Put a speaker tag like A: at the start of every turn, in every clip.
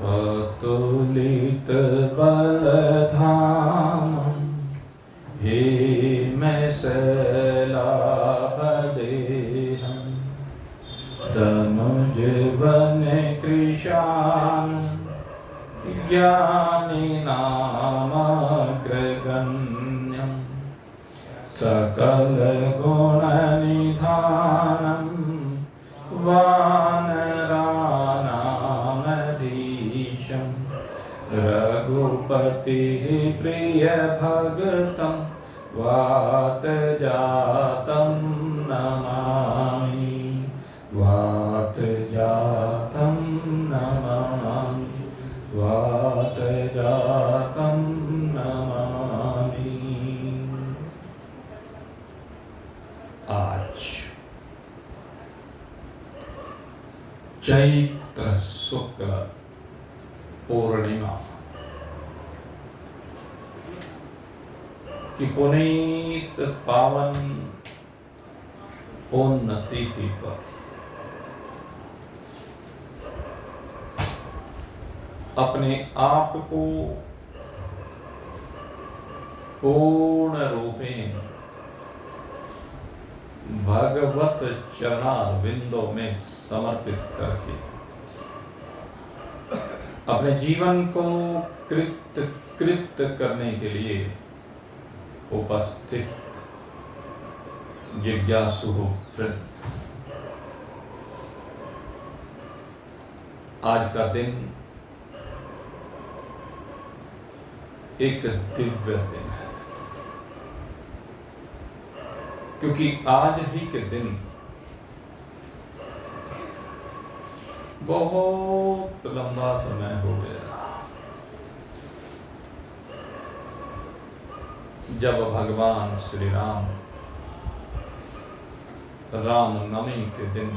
A: अतुलित बलधाम हेमशैलाभदेहं तनुज बन कृशान ज्ञानिनामग्रगण्यं सकल गुण निधानं वानराणामधीशं रघुपति प्रिय भगतं वातजातं नमामि वातजातं नमामि वातजातं नमामि। आज चैत्र शुक्ल पूर्णिमा की पुनीत पावन पुण्य तिथि पर अपने आप को पूर्ण रूपेण भगवत चरणारविंदों में समर्पित करके अपने जीवन को कृत करने के लिए उपस्थित जिज्ञासु वृंद, आज का दिन एक दिव्य दिन है, क्योंकि आज ही के दिन बहुत लंबा समय हो गया जब भगवान श्री राम रामनवमी के दिन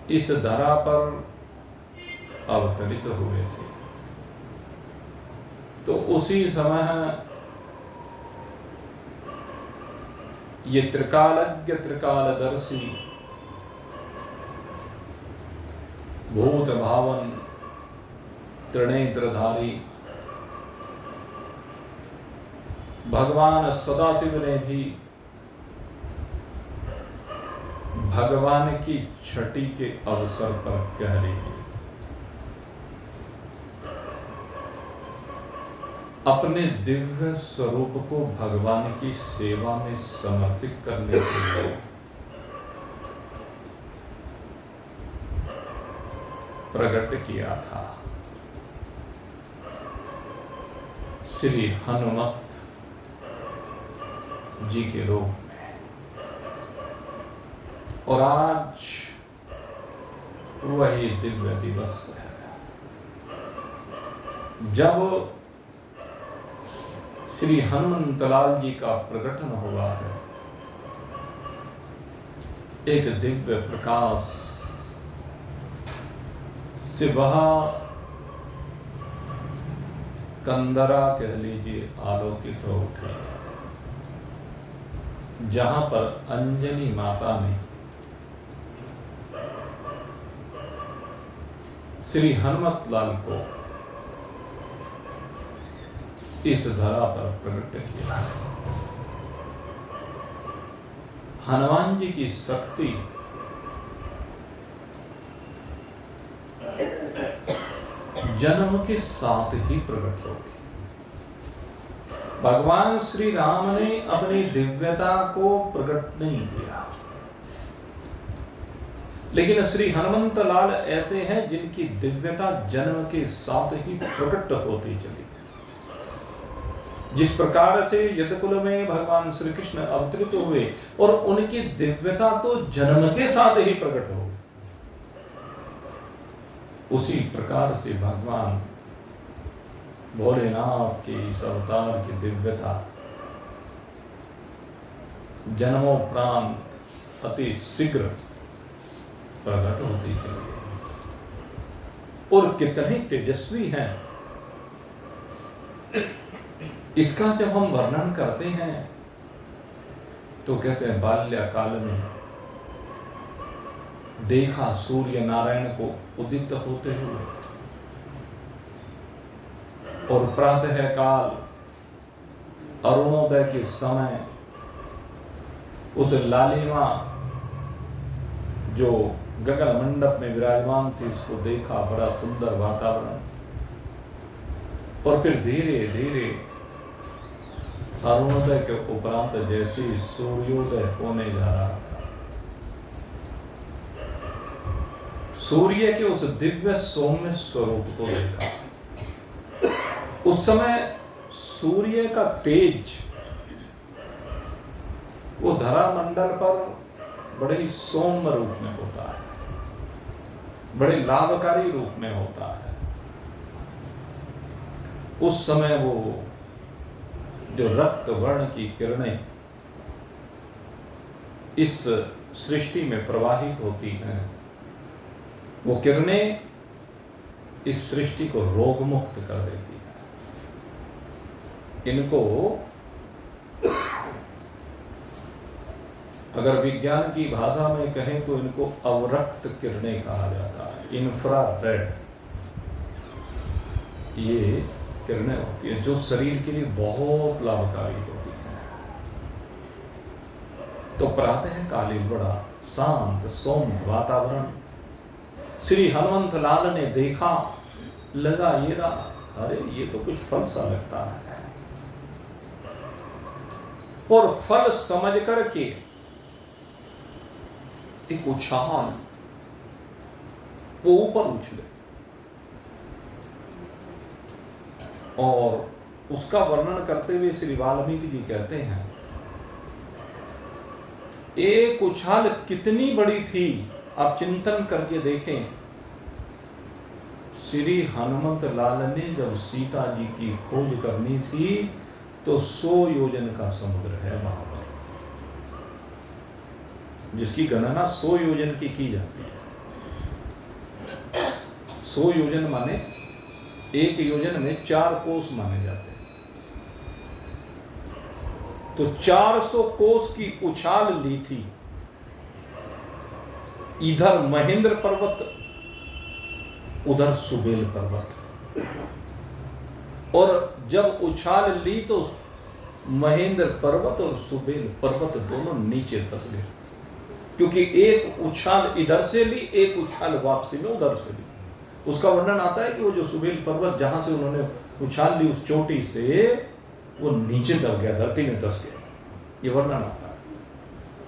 A: इस धरा पर अवतरित हुए थे। तो उसी समय ये त्रिकालज्ञ त्रिकालदर्शी भूत भावन त्रिनेत्रधारी भगवान सदाशिव ने भी भगवान की छठी के अवसर पर कह रही है, अपने दिव्य स्वरूप को भगवान की सेवा में समर्पित करने के लिए प्रकट किया था। श्री हनुमत जी के रूप में। और आज वही दिव्य दिवस है जब श्री हनुमंतलाल जी का प्रकटन हुआ है। एक दिव्य प्रकाश से वह कंदरा कह लीजिए आलोकित हो उठे, जहां पर अंजनी माता ने श्री हनुमत लाल को इस धरा पर प्रकट किया। हनुमान जी की शक्ति जन्म के साथ ही प्रकट होगी। भगवान श्री राम ने अपनी दिव्यता को प्रकट नहीं किया, लेकिन श्री हनुमंत लाल ऐसे हैं जिनकी दिव्यता जन्म के साथ ही प्रकट होती चली। जिस प्रकार से यदुकुल में भगवान श्री कृष्ण अवतरित हुए और उनकी दिव्यता तो जन्म के साथ ही प्रकट हो, उसी प्रकार से भगवान भोलेनाथ के इस अवतार की दिव्यता जन्मोपरांत अति शीघ्र प्रकट होती चली और कितने तेजस्वी हैं। इसका जब हम वर्णन करते हैं तो कहते हैं बाल्यकाल में देखा सूर्य नारायण को उदित होते हुए, और प्रातः काल अरुणोदय के समय उस लालिमा जो गगन मंडप में विराजमान थी उसको देखा, बड़ा सुंदर वातावरण। और फिर धीरे धीरे अरुणोदय के उपरांत जैसे सूर्योदय होने जा रहा था, सूर्य के उस दिव्य सौम्य स्वरूप को देखा। उस समय सूर्य का तेज वो धरा मंडल पर बड़े ही सौम्य रूप में होता है, बड़े लाभकारी रूप में होता है। उस समय वो जो रक्त वर्ण की किरणें इस सृष्टि में प्रवाहित होती हैं, वो किरणें इस सृष्टि को रोग मुक्त कर देती हैं। इनको अगर विज्ञान की भाषा में कहें तो इनको अवरक्त किरणें कहा जाता है, इंफ्रारेड। ये किरणें होती हैं जो शरीर के लिए बहुत लाभकारी होती हैं। तो प्रातः कालीन बड़ा शांत सौम्य वातावरण श्री हनुमंत लाल ने देखा, लगा ये रहा, अरे ये तो कुछ फल सा लगता है। और फल समझ करके एक उछाल वो ऊपर उछले, और उसका वर्णन करते हुए श्री वाल्मीकि जी कहते हैं, एक उछाल कितनी बड़ी थी, आप चिंतन करके देखें। श्री हनुमंत लाल ने जब सीता जी की खोज करनी थी तो 100 योजन का समुद्र है वहां पर, जिसकी गणना 100 योजन की जाती है। 100 योजन माने एक योजन में 4 कोस माने जाते हैं। तो 400 कोस की उछाल ली थी। इधर महेंद्र पर्वत, उधर सुबेल पर्वत, और जब उछाल ली तो महेंद्र पर्वत और सुबेल पर्वत दोनों नीचे धंस गए, क्योंकि एक उछाल इधर से ली, एक उछाल वापसी में उधर से ली। उसका वर्णन आता है कि वो जो सुबेल पर्वत जहां से उन्होंने उछाल ली, उस चोटी से वो नीचे दब गया, धरती में धंस गया, ये वर्णन आता है।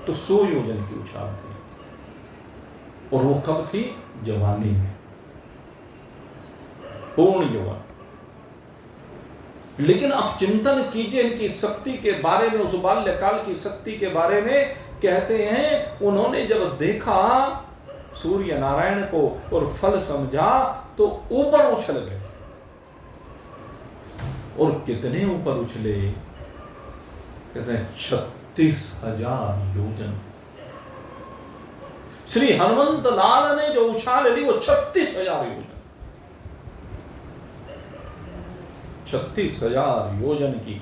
A: तो 100 योजन की उछाल थी, और वो कब थी? जवानी में, पूर्ण यौवन। लेकिन आप चिंतन कीजिए इनकी शक्ति के बारे में, उस बाल्यकाल की शक्ति के बारे में। कहते हैं उन्होंने जब देखा सूर्य नारायण को और फल समझा तो ऊपर उछल गए। और कितने ऊपर उछले? कहते हैं 36,000 योजन। श्री हनुमंत लाल ने जो उछाल ली वो 36,000 योजन, 36,000 योजन की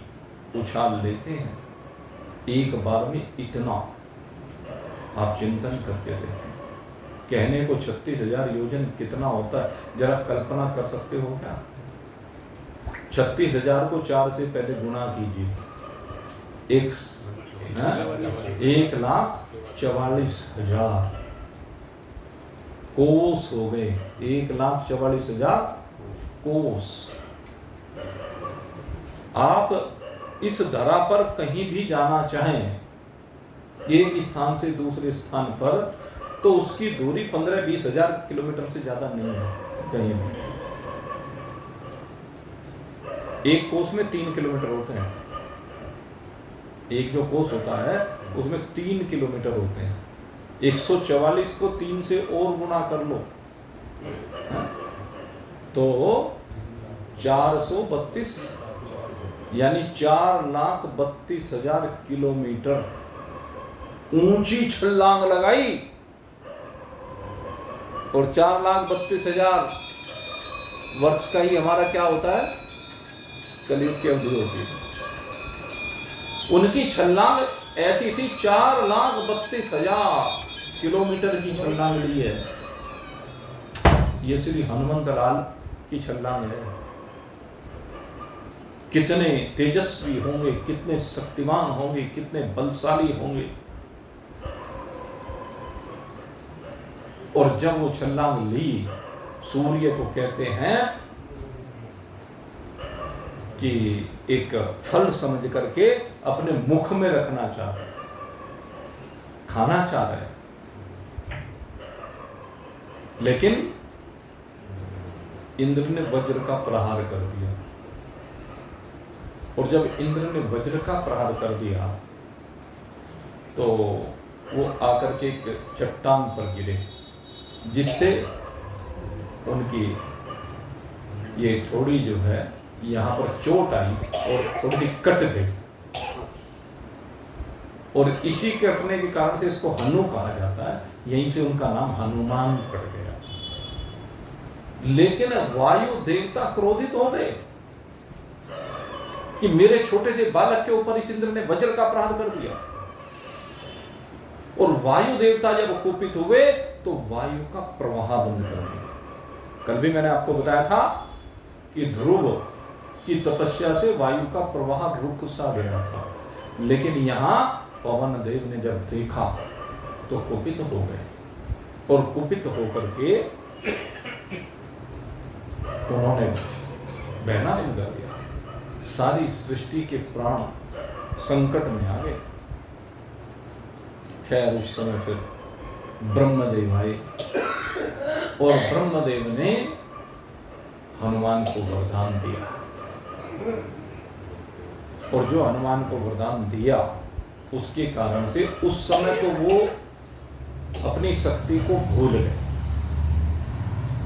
A: उछाल लेते हैं एक बार में। इतना आप चिंतन करके देखें। कहने को 36,000 योजन कितना होता है, जरा कल्पना कर सकते हो क्या? 36,000 को 4 से पहले गुणा कीजिए, 1,44,000 कोस हो गए। 1,44,000 कोस। आप इस धरा पर कहीं भी जाना चाहें, एक स्थान से दूसरे स्थान पर, तो उसकी दूरी 15-20 हजार किलोमीटर से ज्यादा नहीं है कहीं भी। एक कोस में 3 किलोमीटर होते हैं। एक जो कोस होता है उसमें 3 किलोमीटर होते हैं। 144 को 3 से और गुणा कर लो, तो 432, यानी 4,32,000 किलोमीटर ऊंची छलांग लगाई। और 4,32,000 वर्ष का ही हमारा क्या होता है? कलयुग की अवधि होती है। उनकी छलांग ऐसी थी 4,32,000 किलोमीटर की छलांग ली है। ये श्री हनुमंत लाल की छलांग है। कितने तेजस्वी होंगे, कितने शक्तिमान होंगे, कितने बलशाली होंगे। और जब वो छलांग ली, सूर्य को कहते हैं कि एक फल समझ करके अपने मुख में रखना चाह रहे, खाना चाह रहे, लेकिन इंद्र ने वज्र का प्रहार कर दिया। और जब इंद्र ने वज्र का प्रहार कर दिया तो वो आकर के एक चट्टान पर गिरे, जिससे उनकी ये थोड़ी जो है यहाँ पर चोट आई और थोड़ी कट गई। और इसी कटने के कारण से इसको हनु कहा जाता है, यहीं से उनका नाम हनुमान पड़ गया। लेकिन वायु देवता क्रोधित हो गए कि मेरे छोटे से बालक के ऊपर इस इंद्र ने वज्र का प्रहार कर दिया। और वायु देवता जब कुपित हुए तो वायु का प्रवाह बंद कर दिया। कल भी मैंने आपको बताया था कि ध्रुव की तपस्या से वायु का प्रवाह रुक सा गया था, लेकिन यहां पवन देव ने जब देखा तो कुपित हो गए। और कुपित होकर के उन्होंने बहना बंद कर दिया। सारी सृष्टि के प्राण संकट में आ गए। खैर उस समय फिर ब्रह्मदेव आए और ब्रह्मदेव ने हनुमान को वरदान दिया। और जो हनुमान को वरदान दिया उसके कारण से उस समय तो वो अपनी शक्ति को भूल गए,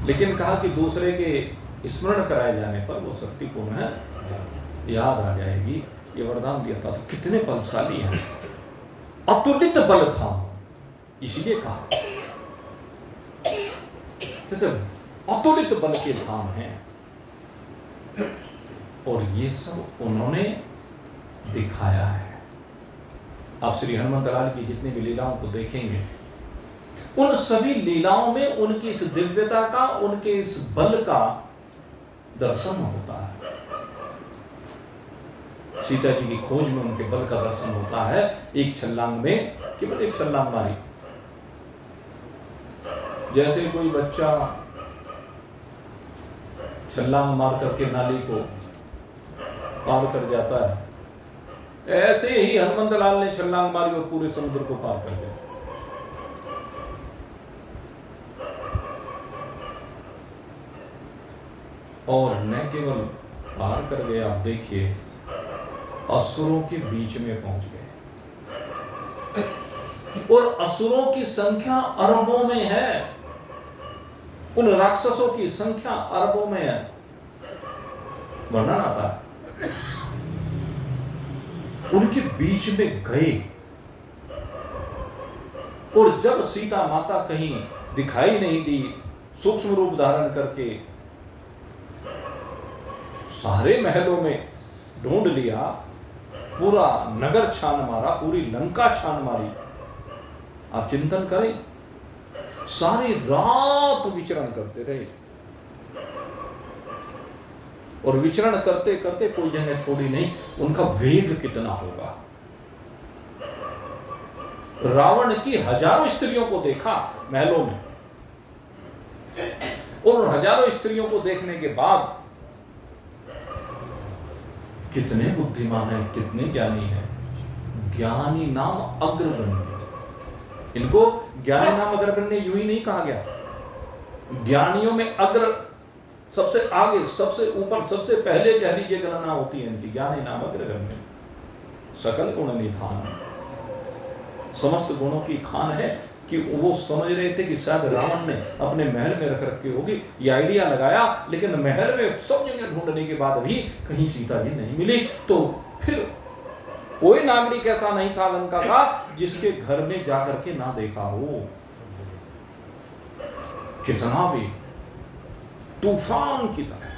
A: लेकिन कहा कि दूसरे के स्मरण कराए जाने पर वो शक्ति पुनः याद आ जाएगी। ये वरदान दिया था। तो कितने बलशाली हैं, अतुलित बल था, इसलिए कहा अतुलित बल के धाम हैं। और ये सब उन्होंने दिखाया है। आप श्री हनुमंत लाल की जितनी भी लीलाओं को देखेंगे, उन सभी लीलाओं में उनकी इस दिव्यता का, उनके इस बल का दर्शन होता है। सीता जी की खोज में उनके बल का दर्शन होता है। एक छलांग में केवल एक छलांग मारी। जैसे कोई बच्चा छलांग मार करके नाली को पार कर जाता है, ऐसे ही हनुमंत लाल ने छलांग मारी और पूरे समुद्र को पार कर दिया। और न केवल पार कर गए, आप देखिए असुरों के बीच में पहुंच गए। और असुरों की संख्या अरबों में है, उन राक्षसों की संख्या अरबों में है। वर्णन आता है उनके बीच में गए। और जब सीता माता कहीं दिखाई नहीं दी, सूक्ष्म रूप धारण करके सारे महलों में ढूंढ लिया, पूरा नगर छान मारा, पूरी लंका छान मारी। आप चिंतन करें, सारी रात विचरण करते रहे और विचरण करते करते कोई जगह छोड़ी नहीं। उनका वेग कितना होगा। रावण की हजारों स्त्रियों को देखा महलों में, और उन हजारों स्त्रियों को देखने के बाद कितने बुद्धिमान हैं, कितने ज्ञानी हैं। ज्ञानी नाम अग्रगण्य, इनको ज्ञानी नाम अग्रगण्य यूं ही नहीं कहा गया। ज्ञानियों में अग्र, सबसे आगे, सबसे ऊपर, सबसे पहले कह लीजिए गणना होती है इनकी। ज्ञानी नाम अग्रगण्य, सकल गुण निधान, समस्त गुणों की खान है। कि वो समझ रहे थे कि शायद रावण ने अपने महल में रख रखी होगी, ये आइडिया लगाया, लेकिन महल में सब जगह ढूंढने के बाद भी कहीं सीता जी नहीं मिली। तो फिर कोई नागरिक ऐसा नहीं था लंका का जिसके घर में जाकर के ना देखा हो। कितना भी तूफान की तरह,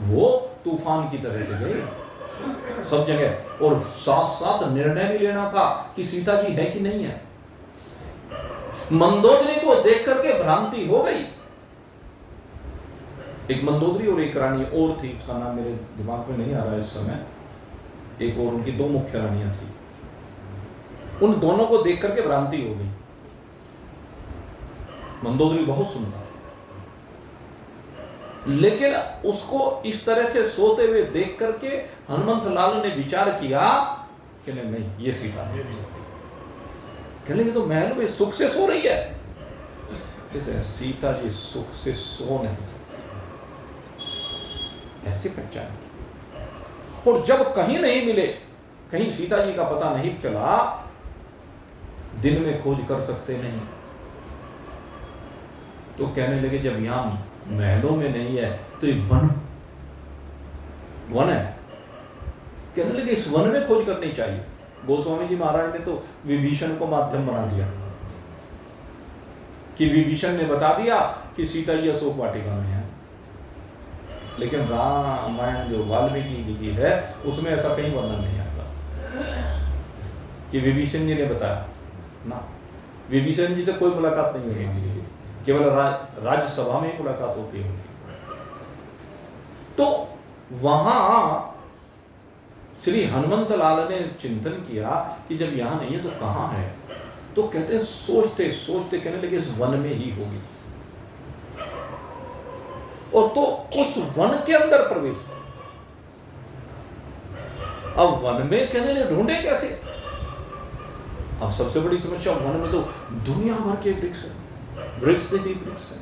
A: वो तूफान की तरह से गए। सब जगह, और साथ साथ निर्णय भी लेना था कि सीता जी है कि नहीं है। मंदोदरी को देख करके भ्रांति हो गई। एक मंदोदरी और एक रानी और थी, उसका नाम मेरे दिमाग में नहीं आ रहा है इस समय, एक और उनकी दो मुख्य रानियां थी। उन दोनों को देख करके भ्रांति हो गई। मंदोदरी बहुत सुंदर, लेकिन उसको इस तरह से सोते हुए देख करके हनुमंत लाल ने विचार किया कि नहीं ये सीता है। कहने लगे तो महल में सुख से सो रही है। कहते हैं सीता जी सुख से सो नहीं सकती, ऐसे पहचान। और जब कहीं नहीं मिले, कहीं सीता जी का पता नहीं चला, दिन में खोज कर सकते नहीं, तो कहने लगे जब यहां महलों में नहीं है तो एक वन है। कहने लगे इस वन में खोज करनी चाहिए। गोस्वामी जी महाराज ने तो विभीषण को माध्यम बना दिया कि विभीषण ने बता दिया कि सीता जी अशोक वाटिका में है, लेकिन रामायण जो वाल्मीकि जी की है उसमें ऐसा कहीं वर्णन नहीं आता कि विभीषण जी ने बताया ना। विभीषण जी से कोई मुलाकात नहीं होगी, केवल राज्यसभा में ही मुलाकात होती है उनकी। तो वहां श्री हनुमंत लाल ने चिंतन किया कि जब यहां नहीं है तो कहां है। तो कहते हैं सोचते सोचते कहने लगे इस वन में ही होगी। और तो उस वन के अंदर प्रवेश किया। अब वन में कहने लगे ढूंढे कैसे। अब सबसे बड़ी समस्या वन में तो दुनिया भर के वृक्ष है, वृक्ष से भी वृक्ष है।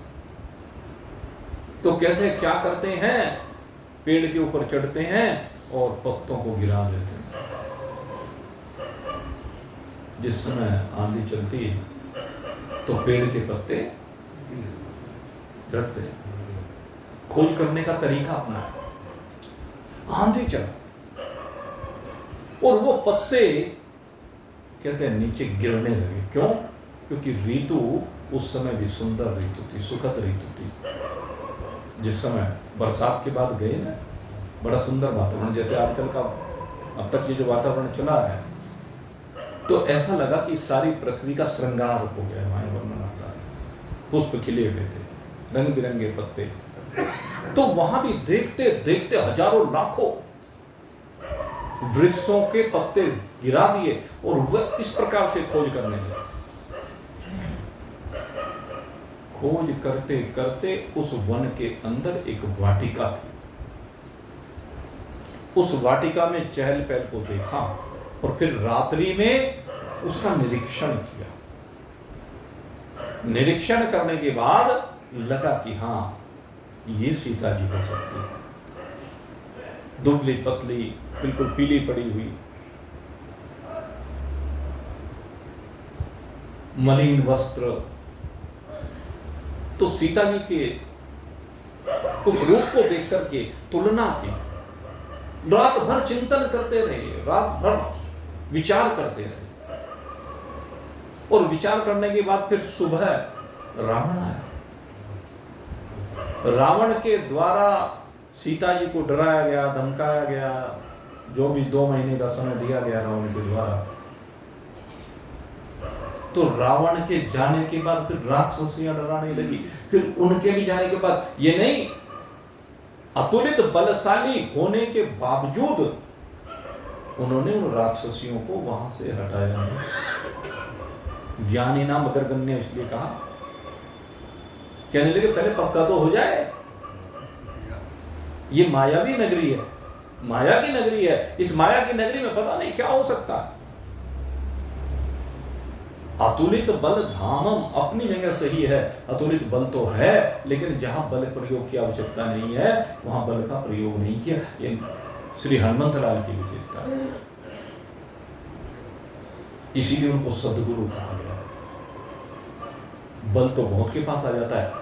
A: तो कहते हैं क्या करते हैं, पेड़ के ऊपर चढ़ते हैं और पत्तों को गिरा देते हैं। जिस समय आंधी चलती तो पेड़ के पत्ते झड़ते हैं। खोज करने का तरीका अपना है। आंधी चला और वो पत्ते कहते हैं नीचे गिरने लगे। क्यों? क्योंकि ऋतु उस समय भी सुंदर ऋतु थी, सुखद ऋतु थी। जिस समय बरसात के बाद गए ना, बड़ा सुंदर वातावरण, जैसे आजकल का अब तक ये जो वातावरण चला है, तो ऐसा लगा कि सारी पृथ्वी का श्रृंगार हो गया। वहां वर्णन आता है, पुष्प खिले हुए थे, रंग बिरंगे पत्ते। तो वहां भी देखते देखते हजारों लाखों वृक्षों के पत्ते गिरा दिए और वह इस प्रकार से खोज करने लगे। खोज करते करते उस वन के अंदर एक वाटिका थी। उस वाटिका में चहल पहल को देखा और फिर रात्रि में उसका निरीक्षण किया। निरीक्षण करने के बाद लगा कि हाँ ये सीता जी हो सकती है। दुबली पतली, बिल्कुल पीली पड़ी हुई, मलिन वस्त्र। तो सीता जी के उस रूप को देख करके तुलना की, रात भर चिंतन करते रहे, रात भर विचार करते रहे। और विचार करने के बाद फिर सुबह रावण आया। रावण के द्वारा सीता जी को डराया गया, धमकाया गया, जो भी 2 महीने का समय दिया गया रावण के द्वारा। तो रावण के जाने के बाद फिर राक्षसियां डराने लगी। फिर उनके भी जाने के बाद, ये नहीं, अतुलित बलशाली होने के बावजूद उन्होंने उन राक्षसियों को वहां से हटाया नहीं। ज्ञानी नाम अग्रगण्य इसलिए कहा। कहने लगे पहले पक्का तो हो जाए, ये मायावी नगरी है, माया की नगरी है। इस माया की नगरी में पता नहीं क्या हो सकता है। अतुलित बल धामम अपनी जगह सही है, अतुलित बल तो है, लेकिन जहां बल प्रयोग की आवश्यकता नहीं है वहां बल का प्रयोग नहीं किया। ये श्री हनुमंत लाल की विशेषता है। इसीलिए उनको सद्गुरु कहा गया। बल तो बहुत के पास आ जाता है,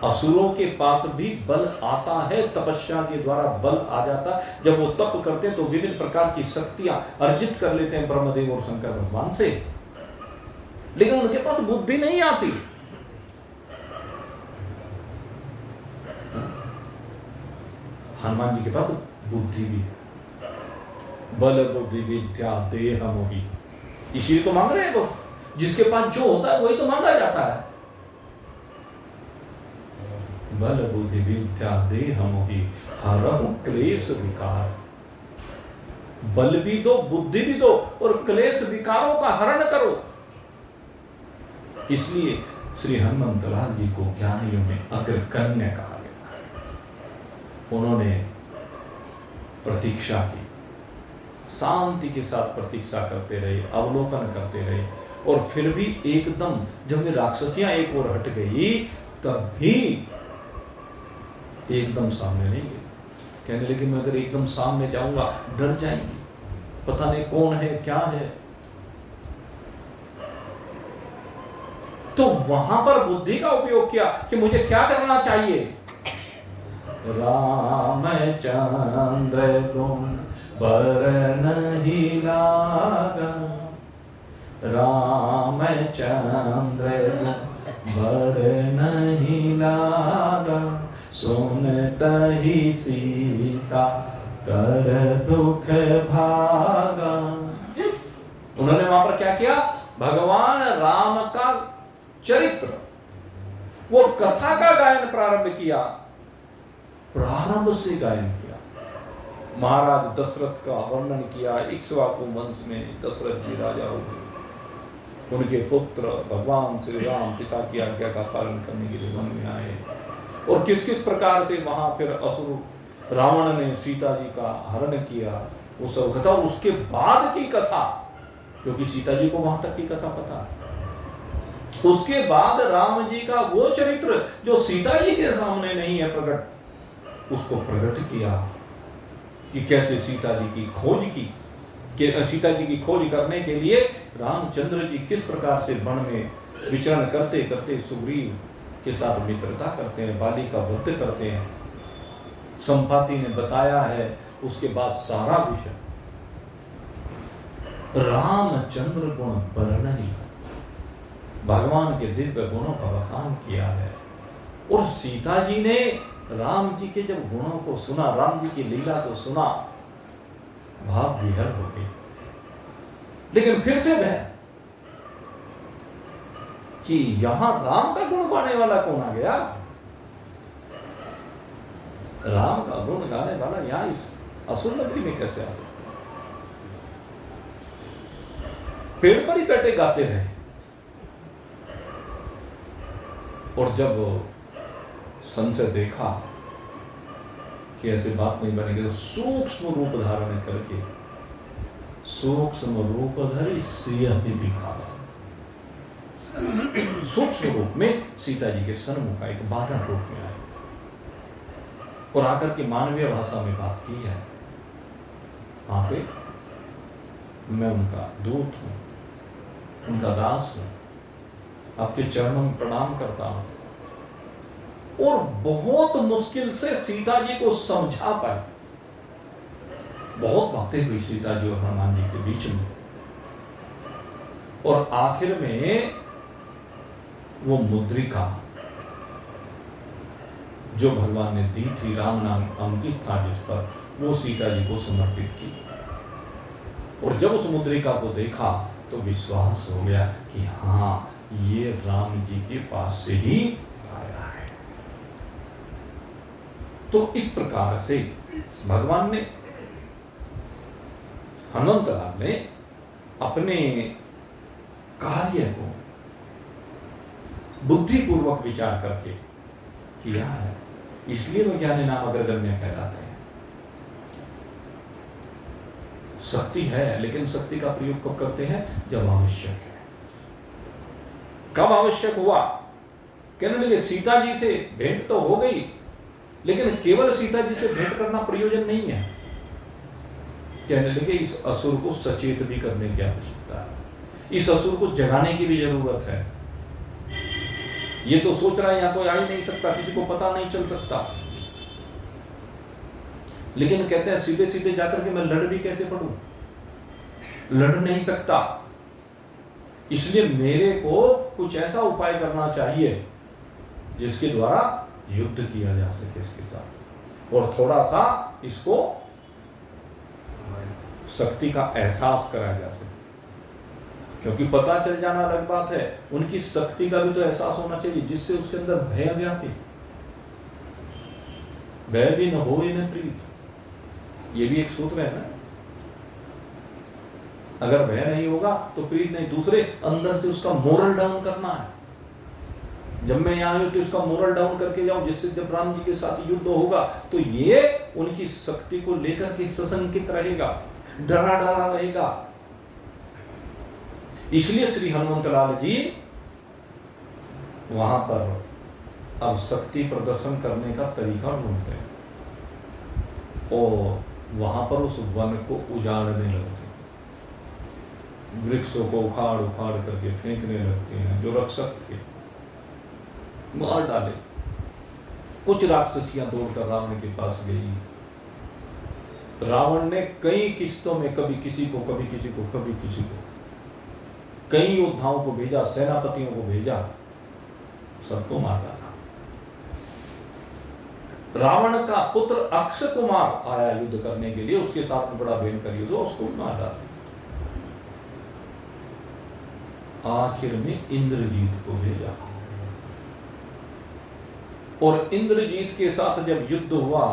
A: असुरों के पास भी बल आता है, तपस्या के द्वारा बल आ जाता है। जब वो तप करते हैं तो विभिन्न प्रकार की शक्तियां अर्जित कर लेते हैं ब्रह्मदेव और शंकर भगवान से, लेकिन उनके पास बुद्धि नहीं आती। हनुमान जी के पास बुद्धि भी है। बल बुद्धि विद्या देह मोहि, इसीलिए तो मांग रहे हैं वो। जिसके पास जो होता है वही तो मांगा जाता है। बल बुद्धि विद्या देह मोहि हरहु क्लेश विकार। बल भी दो, बुद्धि भी दो, और क्लेश विकारों का हरण करो। इसलिए श्री हनुमंतलाल जी को ज्ञानियों में अग्रगण्य कहा गया। उन्होंने प्रतीक्षा की, शांति के साथ प्रतीक्षा करते रहे, अवलोकन करते रहे, और फिर भी एकदम जब वे राक्षसियां एक ओर हट गई तब भी एकदम सामने नहीं गए। कहने लगे मैं अगर एकदम सामने जाऊंगा डर जाएंगी, पता नहीं कौन है क्या है। तो वहां पर बुद्धि का उपयोग किया कि मुझे क्या करना चाहिए। रामचंद्र गुण बरनहि लागा, रामचंद्र गुण बरनहि लागा, सुनतहि सीता कर दुख भागा। उन्होंने वहां पर क्या किया, भगवान राम का चरित्र, वो कथा का गायन प्रारंभ किया, प्रारंभ से गायन किया। महाराज दशरथ का वर्णन किया। इक्ष्वाकु वंश में दशरथ जी राजा हो गए, उनके पुत्र भगवान श्री राम पिता की आज्ञा का पालन करने के लिए वन में आए, और किस किस प्रकार से वहां फिर असुर रावण ने सीता जी का हरण किया, वो सब कथा। उसके बाद की कथा, क्योंकि सीता जी को वहां तक की कथा पता, उसके बाद राम जी का वो चरित्र जो सीता जी के सामने नहीं है प्रकट, उसको प्रकट किया कि कैसे सीता जी की खोज की, कि सीता जी की खोज करने के लिए रामचंद्र जी किस प्रकार से वन में विचरण करते करते सुग्रीव के साथ मित्रता करते हैं, बाली का वध करते हैं। संपाति ने बताया है। उसके बाद सारा विषय रामचंद्र गुण वर्णनी, भगवान के दिव्य गुणों का बखान किया है। और सीता जी ने राम जी के जब गुणों को सुना, राम जी की लीला को सुना, भाव विहर हो गई। लेकिन फिर से वह कि यहां राम का गुण गाने वाला कौन आ गया, राम का गुण गाने वाला यहां इस असुर नगरी में कैसे आ सकता। पेड़ पर ही बैठे गाते रहे, और जब संशय देखा कि ऐसे बात नहीं बनेगी, तो सूक्ष्म रूप धारण करके सूक्ष्म रूप धरी सिंह भी दिखा, सूक्ष्म रूप में सीता जी के सन्मुख एक बाधक रूप में आए, और आकर के मानवीय भाषा में बात की है। आते मैं उनका दूत हूं, उनका दास हूं, आपके चरणों में प्रणाम करता हूं। और बहुत मुश्किल से सीता जी को समझा पाए। बहुत बातें हुई सीता जी और हनुमान जी के बीच में, और आखिर में वो मुद्रिका जो भगवान ने दी थी, राम नाम अंकित था जिस पर, वो सीता जी को समर्पित की। और जब उस मुद्रिका को देखा तो विश्वास हो गया कि हाँ, ये राम जी के पास से ही आया है। तो इस प्रकार से भगवान ने, हनुमंतलाल ने अपने कार्य को बुद्धिपूर्वक विचार करके किया है, इसलिए वो ज्ञानी नाम अग्रगण्य कहलाते हैं। शक्ति है, लेकिन शक्ति का प्रयोग कब करते हैं, जब आवश्यक है। कब आवश्यक हुआ, कहने लगे सीता जी से भेंट तो हो गई, लेकिन केवल सीता जी से भेंट करना प्रयोजन नहीं है। कहने लगे इस असुर को सचेत भी करने की आवश्यकता है, इस असुर को जगाने की भी जरूरत है। ये तो सोच रहा है यहाँ कोई आ ही नहीं सकता, किसी को पता नहीं चल सकता, लेकिन कहते हैं सीधे सीधे जाकर के मैं लड़ भी कैसे पड़ूं, लड़ नहीं सकता। इसलिए मेरे को कुछ ऐसा उपाय करना चाहिए जिसके द्वारा युद्ध किया जा सके इसके साथ, और थोड़ा सा इसको शक्ति का एहसास कराया जा सके। क्योंकि पता चल जाना अलग बात है, उनकी शक्ति का भी तो एहसास होना चाहिए जिससे उसके अंदर भय व्यापे। भय भी न हो न प्रीत, ये भी एक सूत्र है ना। अगर भय नहीं होगा तो प्रीत नहीं। दूसरे अंदर से उसका मोरल डाउन करना है। जब मैं यहां हूं तो इसका मोरल डाउन करके जाऊं, जिससे जब राम जी के साथ युद्ध होगा तो ये उनकी शक्ति को लेकर के सशंकित रहेगा, डरा डरा रहेगा। इसलिए श्री हनुमत लाल जी वहां पर अब शक्ति प्रदर्शन करने का तरीका ढूंढते हैं और वहां पर उस वन को उजाड़ने लगते हैं, वृक्षों को उखाड़ उखाड़ करके फेंकने लगते हैं। जो रक्षक थे मार डाले। कुछ राक्षसियां दौड़कर रावण के पास गई। रावण ने कई किस्तों में कभी किसी को, कभी किसी को, कभी किसी को, कई योद्धाओं को भेजा, सेनापतियों को भेजा, सबको मार डाला। रावण का पुत्र अक्षय कुमार आया युद्ध करने के लिए, उसके साथ में बड़ा भयंकर युद्ध, उसको मार डाला। आखिर में इंद्रजीत को भेजा और इंद्रजीत के साथ जब युद्ध हुआ,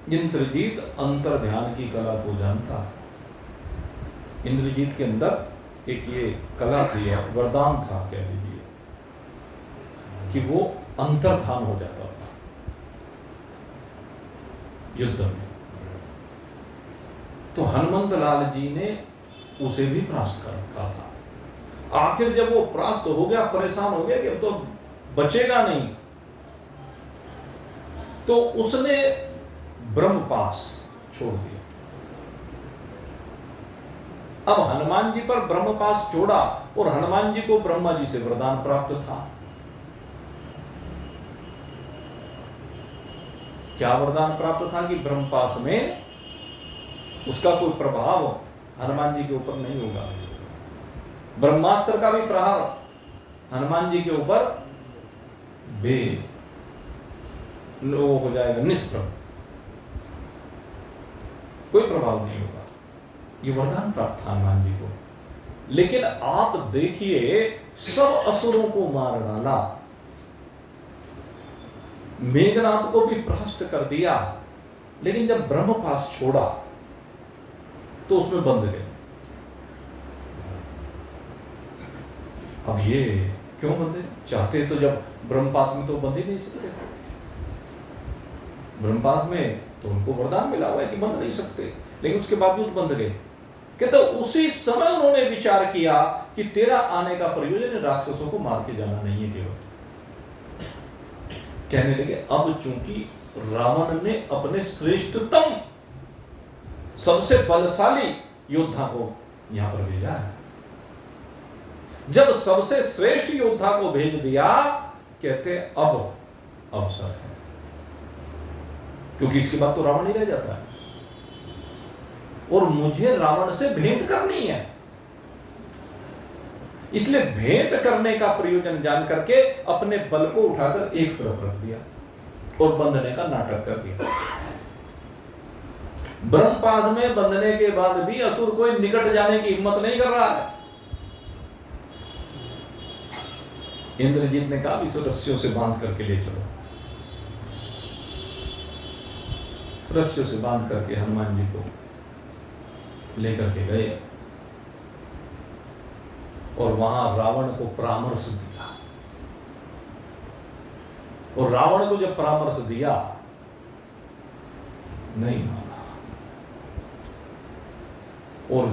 A: इंद्रजीत अंतर ध्यान की कला को जानता। इंद्रजीत के अंदर एक ये कला थी, वरदान था कह लीजिए, कि वो अंतर्धान हो जाता था युद्ध में। तो हनुमत लाल जी ने उसे भी परास्त कर रखा था। आखिर जब वो परास्त हो गया, परेशान हो गया कि अब तो बचेगा नहीं, तो उसने ब्रह्मपाश छोड़ दिया। अब हनुमान जी पर ब्रह्मपाश छोड़ा और हनुमान जी को ब्रह्मा जी से वरदान प्राप्त था। क्या वरदान प्राप्त था कि ब्रह्मपाश में उसका कोई प्रभाव हनुमान जी के ऊपर नहीं होगा। ब्रह्मास्त्र का भी प्रहार हनुमान जी के ऊपर लोगों हो जाएगा, निष्प्रभ, कोई प्रभाव नहीं होगा। ये वरदान प्राप्त था हनुमान जी को। लेकिन आप देखिए, सब असुरों को मार डाला, मेघनाथ को भी परास्त कर दिया, लेकिन जब ब्रह्मपाश छोड़ा तो उसमें बंध गए। अब ये क्यों बंधे? चाहते तो जब ब्रह्मपाश में तो बंध ही नहीं सकते थे। ब्रह्मपाश में तो उनको वरदान मिला हुआ है कि बंध नहीं सकते, लेकिन उसके बावजूद बंध गए। कहते उसी समय उन्होंने विचार किया कि तेरा आने का प्रयोजन राक्षसों को मार के जाना नहीं है केवल। कहने लगे अब चूंकि रावण ने अपने श्रेष्ठतम सबसे बलशाली योद्धा को यहां पर भेजा है, जब सबसे श्रेष्ठ योद्धा को भेज दिया, कहते अब अवसर है, क्योंकि इसके बाद तो रावण ही रह जाता है और मुझे रावण से भेंट करनी है। इसलिए भेंट करने का प्रयोजन जान करके अपने बल को उठाकर एक तरफ रख दिया और बंधने का नाटक कर दिया। ब्रह्मपाश में बंधने के बाद भी असुर कोई निकट जाने की हिम्मत नहीं कर रहा है। इंद्रजीत ने कहा इसे रस्सियों से बांध करके ले चलो। रस्सियों से बांध करके हनुमान जी को लेकर के गए और वहां रावण को परामर्श दिया। और रावण को जब परामर्श दिया, नहीं माना और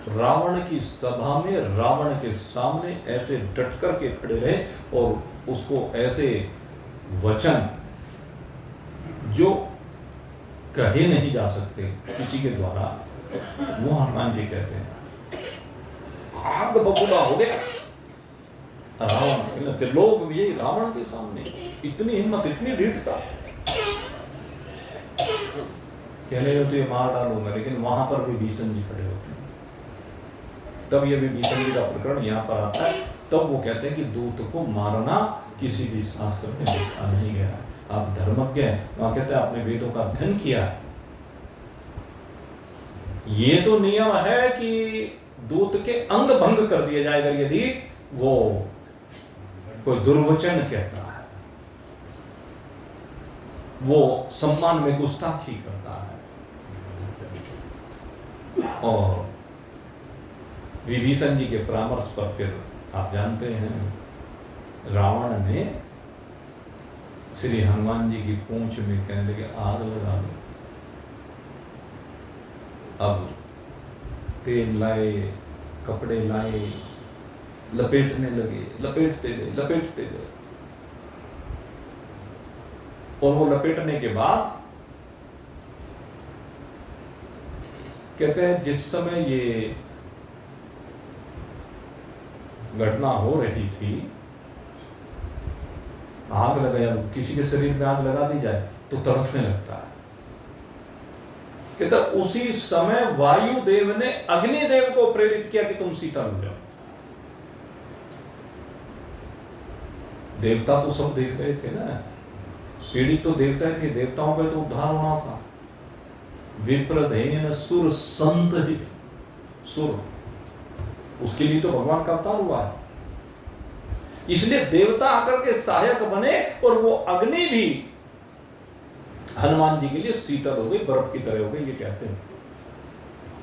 A: रावण की सभा में रावण के सामने ऐसे डट कर के खड़े रहे और उसको ऐसे वचन जो कहे नहीं जा सकते किसी के द्वारा, वो हनुमान जी कहते हैं आग बबूला हो गया। रावण त्रिलोक ये रावण के सामने इतनी हिम्मत, इतनी दृढ़ता, कहने तो ये मार डालूंगा, लेकिन वहां पर भी भीषण जी खड़े होते हैं। तब ये भी भीषण जी का प्रकरण यहां पर आता है। तब वो कहते हैं कि दूत को मारना किसी भी शास्त्र में लिखा नहीं गया। आप धर्मज्ञ हैं, वहां कहते हैं आपने वेदों का अध्ययन किया है, ये तो नियम है कि दूत के अंग भंग कर दिया जाएगा यदि वो कोई दुर्वचन कहता है, वो सम्मान में गुस्ताखी करता है। और विभीषण जी के परामर्श पर फिर आप जानते हैं रावण ने श्री हनुमान जी की पूंछ में कहने लगे आग लगा दो। अब तेल लाए, कपड़े लाए, लपेटने लगे, लपेटते गए और वो लपेटने के बाद कहते हैं जिस समय ये घटना हो रही थी, आग लगाया, किसी के शरीर में आग लगा दी जाए तो तड़फने लगता है। कहता उसी समय वायुदेव ने अग्निदेव को प्रेरित किया कि तुम शीतल हो जाओ। देवता तो सब देख रहे थे ना, पीड़ित तो देवता थे, देवताओं का तो उद्धार होना था। विप्रधेन सुर संतहित, सुर उसके लिए तो भगवान का अवतार हुआ है। इसलिए देवता आकर के सहायक बने और वो अग्नि भी हनुमान जी के लिए शीतल हो गई, बर्फ की तरह हो गई। ये कहते हैं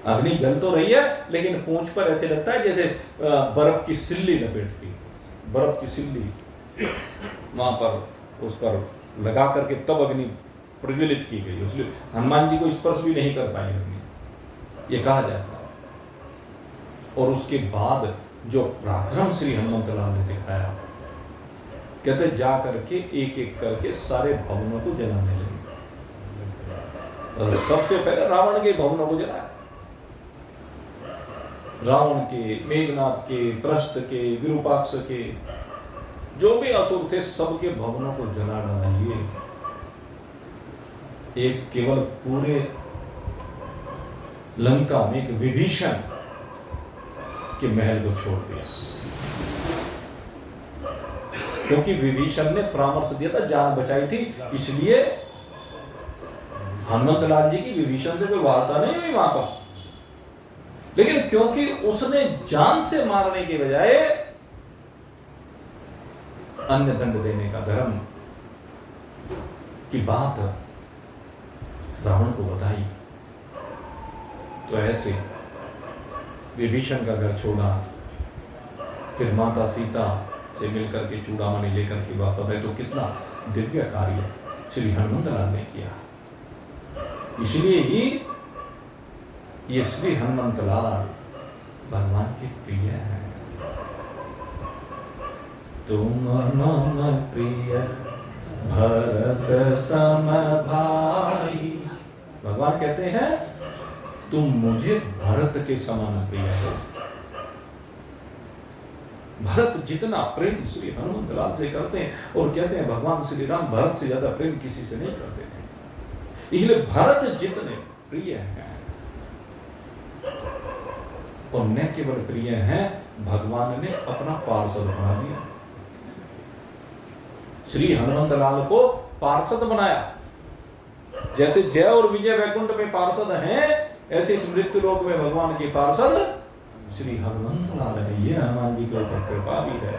A: अग्नि जल तो रही है लेकिन पूंछ पर ऐसे लगता है जैसे बर्फ की सिल्ली लपेटती, बर्फ की सिल्ली वहां पर उस पर लगा करके तब अग्नि प्रज्वलित की गई। इसलिए हनुमान जी को स्पर्श भी नहीं कर पाई अग्नि, ये कहा जाता है। और उसके बाद जो पराक्रम श्री हनुमंत लाल ने दिखाया, कहते जा करके एक एक करके सारे भवनों को जलाने लगे। और सबसे पहले रावण के भवनों को जलाया, रावण के, मेघनाथ के, प्रस्थ के, विरूपाक्ष के, जो भी असुर थे सबके भवनों को जला डाला। ये एक केवल पूरे लंका में एक विभीषण के महल को छोड़ दिया, क्योंकि विभीषण ने परामर्श दिया था, जान बचाई थी। इसलिए हनुमंत लाल जी की विभीषण से कोई वार्ता नहीं हुई वहां पर, लेकिन क्योंकि उसने जान से मारने के बजाय अन्य दंड देने का, धर्म की बात रावण को बताई, तो ऐसे विभीषण का घर छोड़ा, फिर माता सीता से मिलकर के चूड़ामणि लेकर के वापस आए। तो कितना दिव्य कार्य श्री हनुमंत लाल ने किया। इसलिए ही ये श्री हनुमंत लाल भगवान के प्रिय है। तुम मम प्रिय भरत सम भाई, भगवान कहते हैं तुम मुझे भरत के समान प्रिय हो। भरत जितना प्रेम श्री हनुमंत लाल से करते हैं, और कहते हैं भगवान श्री राम भरत से ज्यादा प्रेम किसी से नहीं करते थे। इसलिए भरत जितने प्रिय हैं, और न केवल प्रिय हैं, भगवान ने अपना पार्षद बना दिया। श्री हनुमंत लाल को पार्षद बनाया। जैसे जय और विजय वैकुंठ में पार्षद हैं, ऐसे इस मृत्यु लोक में भगवान के पार्षद श्री हनुमंत लाल है। ये हनुमान जी के ऊपर कृपा भी है।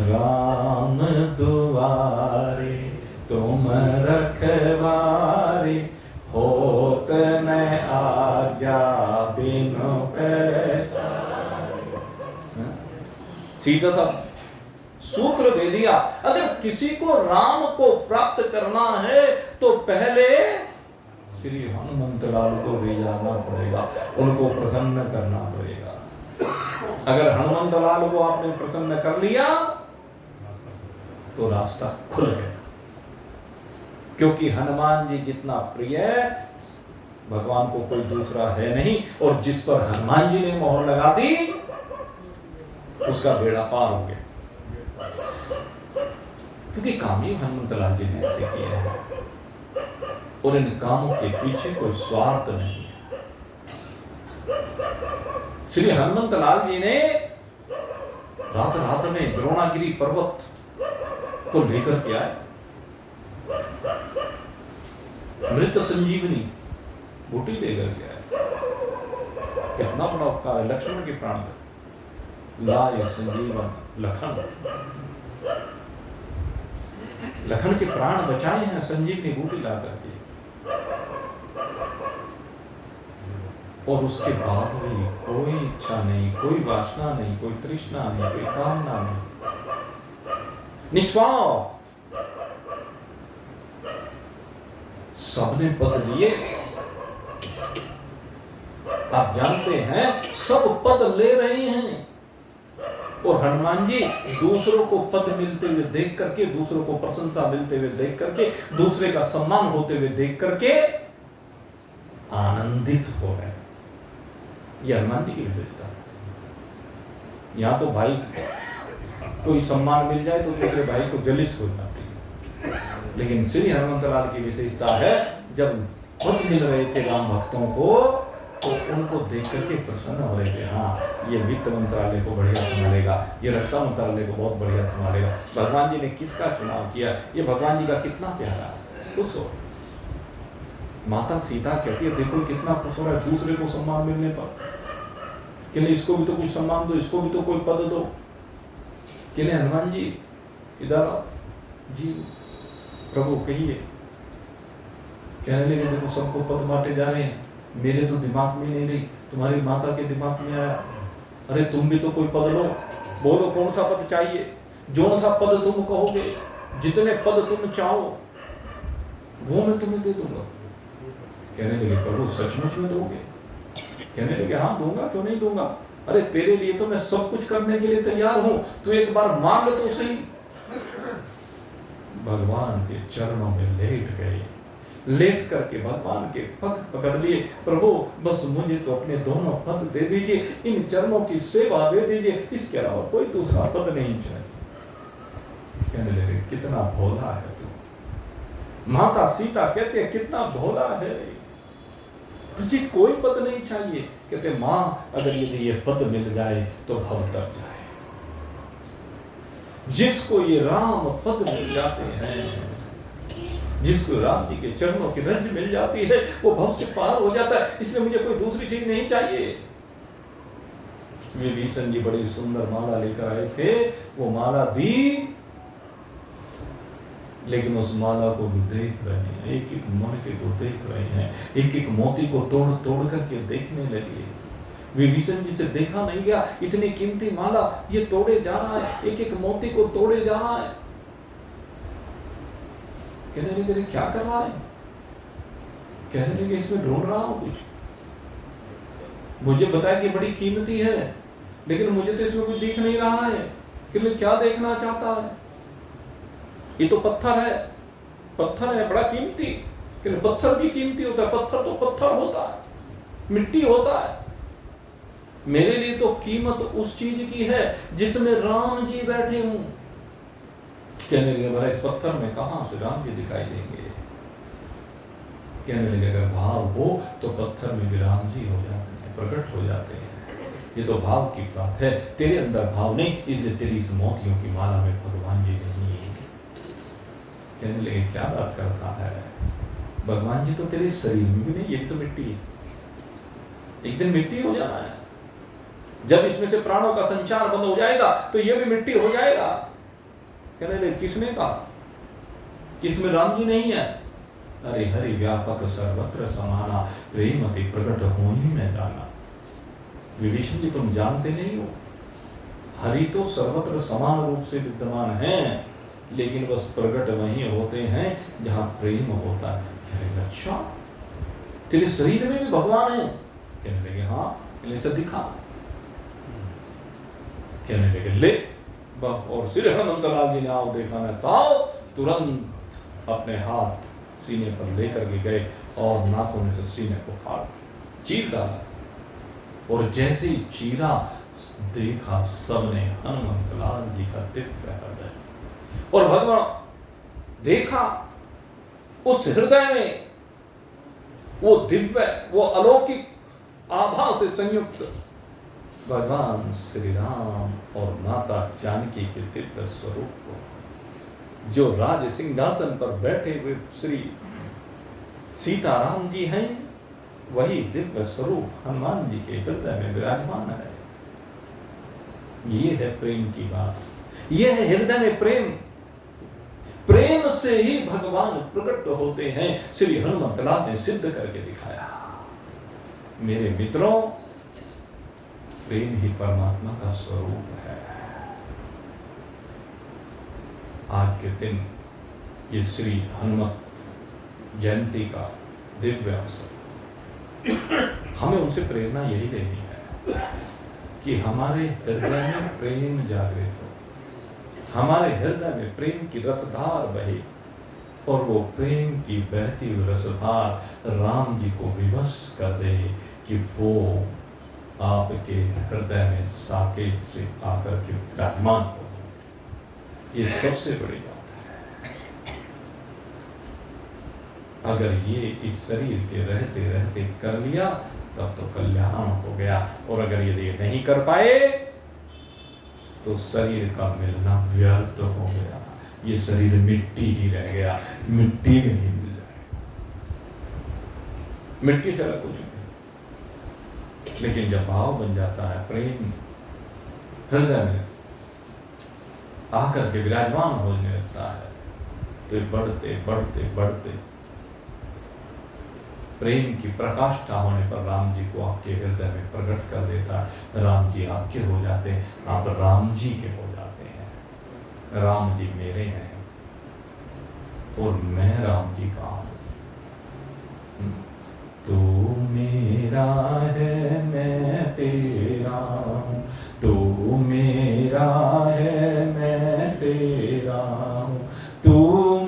A: राम दुआरे तुम रखवारे, होत न आज्ञा बिनु पैसारे। सीधा सा सूत्र दे दिया। अगर किसी को राम को प्राप्त करना है तो पहले श्री हनुमंत लाल को ले जाना पड़ेगा, उनको प्रसन्न करना पड़ेगा। अगर हनुमंत लाल को आपने प्रसन्न कर लिया तो रास्ता खुल गया, क्योंकि हनुमान जी जितना प्रिय है भगवान को कोई दूसरा है नहीं। और जिस पर हनुमान जी ने मोहर लगा दी उसका बेड़ा पार हो गया, क्योंकि काम ही हनुमंत लाल जी ने ऐसे किया है। और इन कामों के पीछे कोई स्वार्थ नहीं है। श्री हनुमंत लाल जी ने रात रात में द्रोणागिरी पर्वत को लेकर के आए, मृत संजीवनी बूटी लेकर गया है। कितना बड़ा उपकार है। लक्ष्मण के प्राण लाय संजीवन लखन, लखन के प्राण बचाए हैं संजीवनी बूटी ला करके। और उसके बाद भी कोई इच्छा नहीं, कोई वासना नहीं, कोई तृष्णा नहीं, कोई कामना नहीं, निस्वार्थ। सबने पद लिए। आप जानते हैं सब पद ले रहे हैं, और हनुमान जी दूसरों को पद मिलते हुए देख करके, दूसरों को प्रशंसा मिलते हुए देख करके, दूसरे का सम्मान होते हुए देख करके आनंदित हो रहे हैं। यह हनुमान जी की विशेषता है। यहां तो भाई कोई सम्मान मिल जाए तो दूसरे भाई को जलिस हो जाती है, लेकिन श्री हनुमंत लाल की विशेषता है जब पद मिल रहे थे राम भक्तों को तो उनको देख करके प्रसन्न हो रहे थे। हाँ, ये वित्त मंत्रालय को बढ़िया संभालेगा, ये रक्षा मंत्रालय को बहुत बढ़िया संभालेगा। भगवान जी ने किसका चुनाव किया, ये भगवान जी का कितना प्यारा है। खुश हो। माता सीता कहती है देखो कितना खुश हो रहा है दूसरे को सम्मान मिलने पर, कि नहीं इसको भी तो कुछ सम्मान दो, इसको भी तो कोई पद दो। कि नहीं हनुमान जी इधर आओ जी, प्रभु कहिए। कहने लगे देखो सबको पद बांटे जा रहे हैं, मेरे तो दिमाग में नहीं रही, तुम्हारी माता के दिमाग में आया। अरे तुम भी तो कोई पद लो, बोलो कौन सा पद चाहिए, जो सा पद तुम कहोगे, जितने पद तुम चाहो वो मैं तुम्हें दे दूंगा। कहने लगे प्रभु सचमुच में दोगे? कहने लगे हाँ दूंगा, क्यों नहीं दूंगा। अरे तेरे लिए तो मैं सब कुछ करने के लिए तैयार हूं, तू एक बार मांग तो सही। भगवान के चरणों में लेट गए, लेट करके भगवान के पग पकड़ लिए। प्रभु बस मुझे तो अपने दोनों पद दे दीजिए, इन चरणों की सेवा दे दीजिए, इसके अलावा कोई दूसरा पद नहीं चाहिए। कहने लगे कितना भोला है तू। माता सीता कहते हैं कितना भोला है, तुझे कोई पद नहीं चाहिए। कहते मां अगर यदि ये पद मिल जाए तो भव तर जाए। जिसको ये राम पद मिल जाते हैं, जिसको राम जी के चरणों की रंज मिल जाती है, वो भव से पार हो जाता है। इसलिए मुझे कोई दूसरी चीज नहीं चाहिए। विभीषण जी बड़ी सुंदर माला लेकर आए थे, वो माला दी, लेकिन उस माला को भी देख रहे हैं, एक एक मणके को देख रहे हैं, एक एक मोती को तोड़ तोड़ करके देखने लगे। विभीषण जी से देखा नहीं गया, इतनी कीमती माला ये तोड़े जा रहा है, एक एक मोती को तोड़े जा रहा है। कहने लगे क्या कर रहा है? कहने लगे इसमें ढूंढ रहा हूं कुछ, मुझे बताया कि बड़ी कीमती है, लेकिन मुझे तो इसमें कुछ दिख नहीं रहा है कि क्या देखना चाहता है। ये तो पत्थर है, पत्थर है बड़ा कीमती, कि पत्थर भी कीमती होता है, पत्थर तो पत्थर होता है, मिट्टी होता है। मेरे लिए तो कीमत उस चीज की है जिसमें राम जी बैठे हूं। कहने लगे भाई इस पत्थर में कहां से राम जी दिखाई देंगे। कहने लगे अगर भाव हो तो पत्थर में भी राम जी हो जाते हैं, प्रकट हो जाते हैं। ये तो भाव की बात है, तेरे अंदर भाव नहीं, इसलिए तेरी इस मोतियों की माला में भगवान जी नहीं। कहने लगे क्या बात करता है, भगवान जी तो तेरे शरीर में भी नहीं, ये भी तो मिट्टी है, एक दिन मिट्टी हो जाना है। जब इसमें से प्राणों का संचार बंद हो जाएगा तो ये भी मिट्टी हो जाएगा। कहने लगे किसने कहा कि इसमें राम जी नहीं है? अरे हरि व्यापक सर्वत्र समाना, प्रेम अति प्रकट होनी में जाना। विभीषण जी तुम जानते नहीं हो, हरि तो सर्वत्र समान रूप से विद्यमान है, लेकिन बस प्रकट वहीं होते हैं जहां प्रेम होता है। कहने अच्छा तेरे शरीर में भी भगवान है? कहने लगे हाँ। तो दिखा। कहने लगे ले, और श्री हनुमंत लाल जी ने आओ देखा मैं ताओ, तुरंत अपने हाथ सीने पर लेकर के गए और नाखून से सीने को फाड़ चीर डाला। और जैसे ही चीरा देखा सबने हनुमंत लाल जी का दिव्य हृदय, और भगवान देखा उस हृदय में वो दिव्य, वो अलौकिक आभा से संयुक्त भगवान श्री राम और माता जानकी के दिव्य स्वरूप को, जो राज सिंहासन पर बैठे हुए श्री सीताराम जी हैं, वही दिव्य स्वरूप हनुमान जी के हृदय में विराजमान है। ये है प्रेम की बात, ये है हृदय में प्रेम। प्रेम से ही भगवान प्रकट होते हैं। श्री हनुमत लाल ने सिद्ध करके दिखाया। मेरे मित्रों, प्रेम ही परमात्मा का स्वरूप है। आज के दिन ये श्री हनुमत जयंती का दिव्य अवसर, हमें उनसे प्रेरणा यही लेनी है कि हमारे हृदय में प्रेम जागृत हो, हमारे हृदय में प्रेम की रसधार बहे, और वो प्रेम की बहती हुई रसधार राम जी को विवश कर दे कि वो आपके हृदय में साकेत से आकर के विराजमान हो। ये सबसे बड़ी बात है। अगर ये इस शरीर के रहते रहते कर लिया तब तो कल्याण हो गया, और अगर यदि नहीं कर पाए तो शरीर का मिलना व्यर्थ हो गया। ये शरीर मिट्टी ही रह गया, मिट्टी में ही मिल जाएगा, मिट्टी से अलग कुछ नहीं। लेकिन जब भाव बन जाता है, प्रेम हृदय में आकर के विराजमान होने लगता है, तो बढ़ते बढ़ते बढ़ते प्रेम की प्रकाष्ठा होने पर राम जी को आपके हृदय में प्रकट कर देता है। राम जी आपके हो जाते हैं, आप राम जी के हो जाते हैं। राम जी मेरे हैं और मैं राम जी का हूं। तू मेरा है मैं तेरा हूं, तू मेरा है मैं तेरा हूं, तू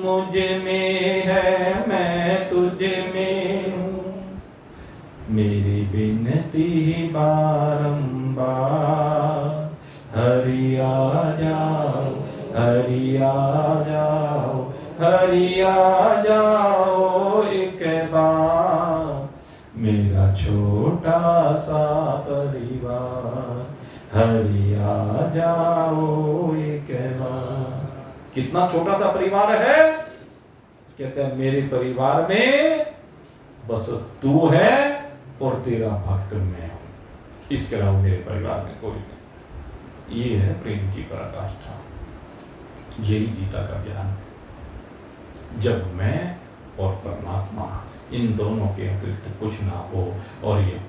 A: मुझ में है मैं तुझ में हूं। मेरी विनती बारंबार, हरि आ जाओ, हरि आ जाओ, हरि आ जाओ एक बार। मेरा छोटा सा परिवार, हरि आ जाओ एक बार। कितना छोटा सा परिवार है। कहते हैं मेरे परिवार में बस तू है और तेरा भक्त मैं हूं, इसके अलावा मेरे परिवार में कोई नहीं। ये है प्रेम की पराकाष्ठा, यही गीता का ज्ञान है। जब मैं और परमात्मा इन दोनों के अतिरिक्त कुछ ना हो, और ये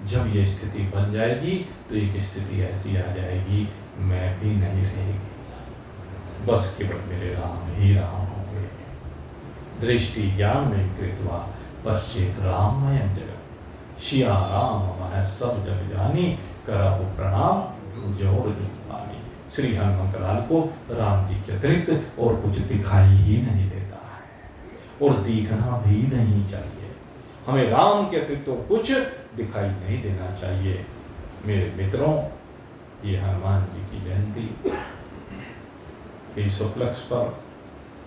A: जब ये स्थिति बन जाएगी तो एक स्थिति ऐसी आ जाएगी, मैं भी नहीं रहेगी, बस केवल मेरे राम ही राम होंगे। दृष्टि ज्ञान में कृत्वा पश्चेत राममयं जगत्, सिया राम मह सब जग जानी, करहु प्रणाम जोर जुटानी। श्री हनुमत लाल को राम जी के अतिरिक्त और कुछ दिखाई ही नहीं देता है, और दिखना भी नहीं चाहिए। हमें राम के अतिरिक्त और कुछ दिखाई नहीं देना चाहिए। मेरे मित्रों, ये हनुमान जी की जयंती के इस उपलक्ष्य पर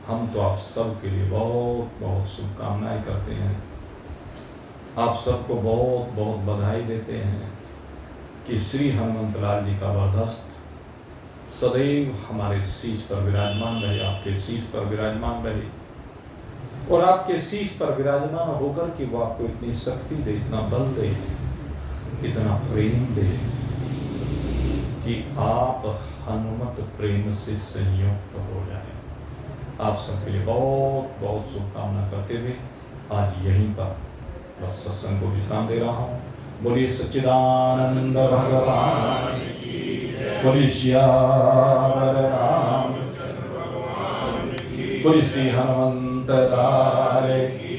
A: हम तो आप सब के लिए बहुत बहुत शुभकामनाएं करते हैं। आप सबको बहुत बहुत बधाई देते हैं कि श्री हनुमत लाल जी का वरदस्त सदैव हमारे शीश पर विराजमान रहे, आपके शीश पर विराजमान रहे, और आपके शीश पर विराजमान होकर कि वो आपको इतनी शक्ति दे, इतना बल दे, इतना प्रेम दे कि आप हनुमत प्रेम से संयुक्त हो जाए। आप सबके लिए बहुत बहुत शुभकामना करते हुए आज यहीं पर बस सत्संग को विश्राम दे रहा हूँ। बोलिए सच्चिदानंद भगवान की जय, बोलिए श्यावर राम, बोलिए श्री हनुमंत लाल की